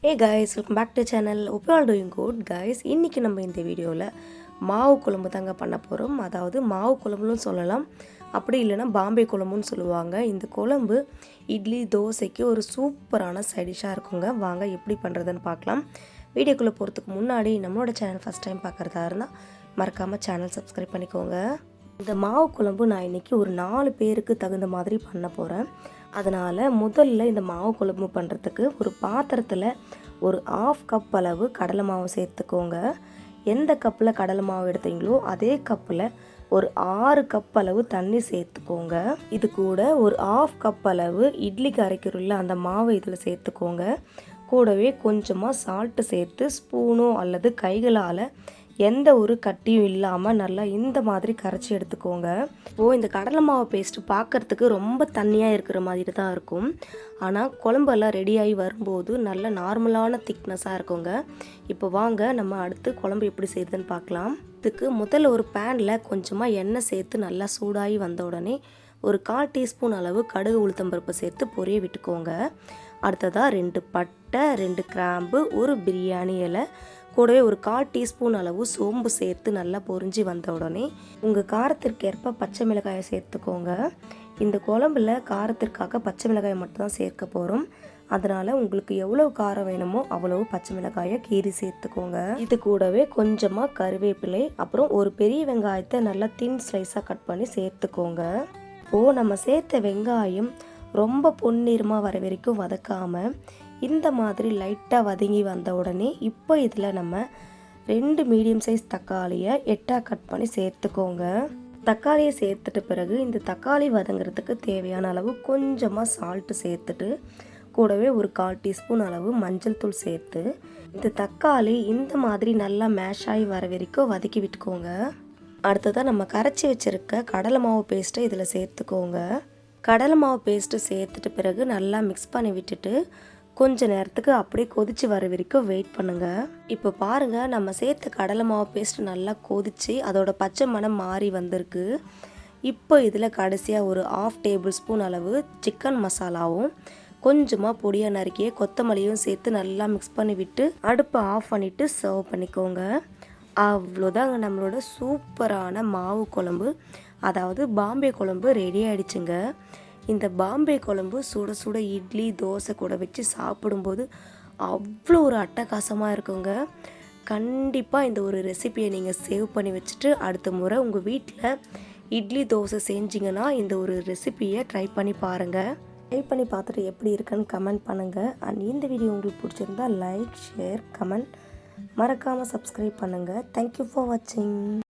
Hey guys, welcome back to channel. Hope you all doing good guys. இன்னைக்கு நம்ம இந்த வீடியோவில் மாவு குழம்பு தாங்க பண்ண போகிறோம். அதாவது மாவு குழம்புன்னு சொல்லலாம், அப்படி இல்லைன்னா பாம்பே குழம்புன்னு சொல்லுவாங்க. இந்த குழம்பு இட்லி தோசைக்கு ஒரு சூப்பரான சைடிஷாக இருக்குங்க. வாங்க எப்படி பண்ணுறதுன்னு பார்க்கலாம். வீடியோக்குள்ளே போகிறதுக்கு முன்னாடி நம்மளோட சேனல் ஃபஸ்ட் டைம் பார்க்குறதா இருந்தால் மறக்காமல் சேனல் சப்ஸ்கிரைப் பண்ணிக்கோங்க. இந்த மாவு குழம்பு நான் இன்றைக்கி ஒரு 4 பேருக்கு தகுந்த மாதிரி பண்ண போகிறேன். அதனால் முதல்ல இந்த மாவு குழம்பு பண்ணுறதுக்கு ஒரு பாத்திரத்தில் ஒரு 1/2 கப் அளவு கடலை மாவு சேர்த்துக்கோங்க. எந்த கப்பில் கடலை மாவு எடுத்தீங்களோ அதே கப்பில் ஒரு 6 கப் அளவு தண்ணி சேர்த்துக்கோங்க. இது கூட ஒரு 1/2 கப் அளவு இட்லிக்கு அரைக்கிறோம்ல அந்த மாவு இதில் சேர்த்துக்கோங்க. கூடவே கொஞ்சமாக சால்ட்டு சேர்த்து ஸ்பூனோ அல்லது கைகளால் எந்த ஒரு கட்டியும் இல்லாமல் நல்லா இந்த மாதிரி கரைச்சி எடுத்துக்கோங்க. இப்போது இந்த கடலை மாவு பேஸ்ட்டு பார்க்குறதுக்கு ரொம்ப தண்ணியாக இருக்கிற மாதிரி தான் இருக்கும். ஆனால் குழம்பெல்லாம் ரெடியாகி வரும்போது நல்ல நார்மலான திக்னஸாக இருக்குங்க. இப்போ வாங்க நம்ம அடுத்து குழம்பு எப்படி செய்யுதுன்னு பார்க்கலாம். இதுக்கு முதல்ல ஒரு பேனில் கொஞ்சமாக எண்ணெய் சேர்த்து நல்லா சூடாகி வந்த உடனே ஒரு 1/4 டீஸ்பூன் அளவு கடுகு உளுத்தம்பருப்பு சேர்த்து பொரிய விட்டுக்கோங்க. அடுத்ததாக 2 பட்டை, 2 கிராம்பு, ஒரு பிரியாணி இலை, கூடவே ஒரு 1/4 டீஸ்பூன் அளவு சோம்பு சேர்த்து நல்லா பொரிஞ்சு வந்த உடனே உங்கள் காரத்திற்கு ஏற்ப பச்சை மிளகாயை சேர்த்துக்கோங்க. இந்த குழம்புல காரத்திற்காக பச்சை மிளகாயை மட்டும்தான் சேர்க்க போகிறோம். அதனால் உங்களுக்கு எவ்வளோ காரம் வேணுமோ அவ்வளவு பச்சை மிளகாயை கீறி சேர்த்துக்கோங்க. இது கூடவே கொஞ்சமாக கருவேப்பிலை, அப்புறம் ஒரு பெரிய வெங்காயத்தை நல்லா தின் ஸ்லைஸாக கட் பண்ணி சேர்த்துக்கோங்க. இப்போது நம்ம சேர்த்த வெங்காயம் ரொம்ப பொன்னிறமாக வர வரைக்கும் வதக்காமல் இந்த மாதிரி லைட்டாக வதங்கி வந்த உடனே இப்போ இதில் நம்ம 2 மீடியம் சைஸ் தக்காளியை 8ஆக கட் பண்ணி சேர்த்துக்கோங்க. தக்காளியை சேர்த்துட்ட பிறகு இந்த தக்காளி வதங்கிறதுக்கு தேவையான அளவு கொஞ்சமாக சால்ட்டு சேர்த்துட்டு கூடவே ஒரு 1/4 டீஸ்பூன் அளவு மஞ்சள் தூள் சேர்த்து இந்த தக்காளி இந்த மாதிரி நல்லா மேஷ் ஆகி வர வரைக்கும் வதக்கி விட்டுக்கோங்க. அடுத்ததாக நம்ம கரைச்சி வச்சுருக்க கடலை மாவு பேஸ்ட்டை இதில் சேர்த்துக்கோங்க. கடலை மாவு பேஸ்ட்டு சேர்த்துட்ட பிறகு நல்லா மிக்ஸ் பண்ணி விட்டுட்டு கொஞ்ச நேரத்துக்கு அப்படியே கொதித்து வர வரைக்கும் வெயிட் பண்ணுங்கள். இப்போ பாருங்கள், நம்ம சேர்த்த கடலை மாவு பேஸ்ட்டு நல்லா கொதித்து அதோட பச்சை மணம் மாறி வந்திருக்கு. இப்போ இதில் கடைசியாக ஒரு 1/2 டேபிள் ஸ்பூன் அளவு சிக்கன் மசாலாவும் கொஞ்சமாக பொடியாக நறுக்கிய கொத்தமல்லியும் சேர்த்து நல்லா மிக்ஸ் பண்ணி விட்டு அடுப்பை ஆஃப் பண்ணிவிட்டு சர்வ் பண்ணிக்கோங்க. அவ்வளோதாங்க, நம்மளோட சூப்பரான மாவு குழம்பு, அதாவது பாம்பே குழம்பு ரெடி ஆகிடுச்சுங்க. இந்த பாம்பே குழம்பு சுட சுட இட்லி தோசை கூட வச்சு சாப்பிடும்போது அவ்வளோ ஒரு அட்டகாசமாக இருக்குங்க. கண்டிப்பாக இந்த ஒரு ரெசிபியை நீங்கள் சேவ் பண்ணி வச்சுட்டு அடுத்த முறை உங்கள் வீட்டில் இட்லி தோசை செஞ்சிங்கன்னா இந்த ஒரு ரெசிபியை ட்ரை பண்ணி பாருங்கள். ட்ரை பண்ணி பார்த்துட்டு எப்படி இருக்குன்னு கமெண்ட் பண்ணுங்கள். அண்ட் இந்த வீடியோ உங்களுக்கு பிடிச்சிருந்தா லைக், ஷேர், கமெண்ட் மறக்காமல் சப்ஸ்கிரைப் பண்ணுங்கள். தேங்க்யூ ஃபார் வாட்சிங்.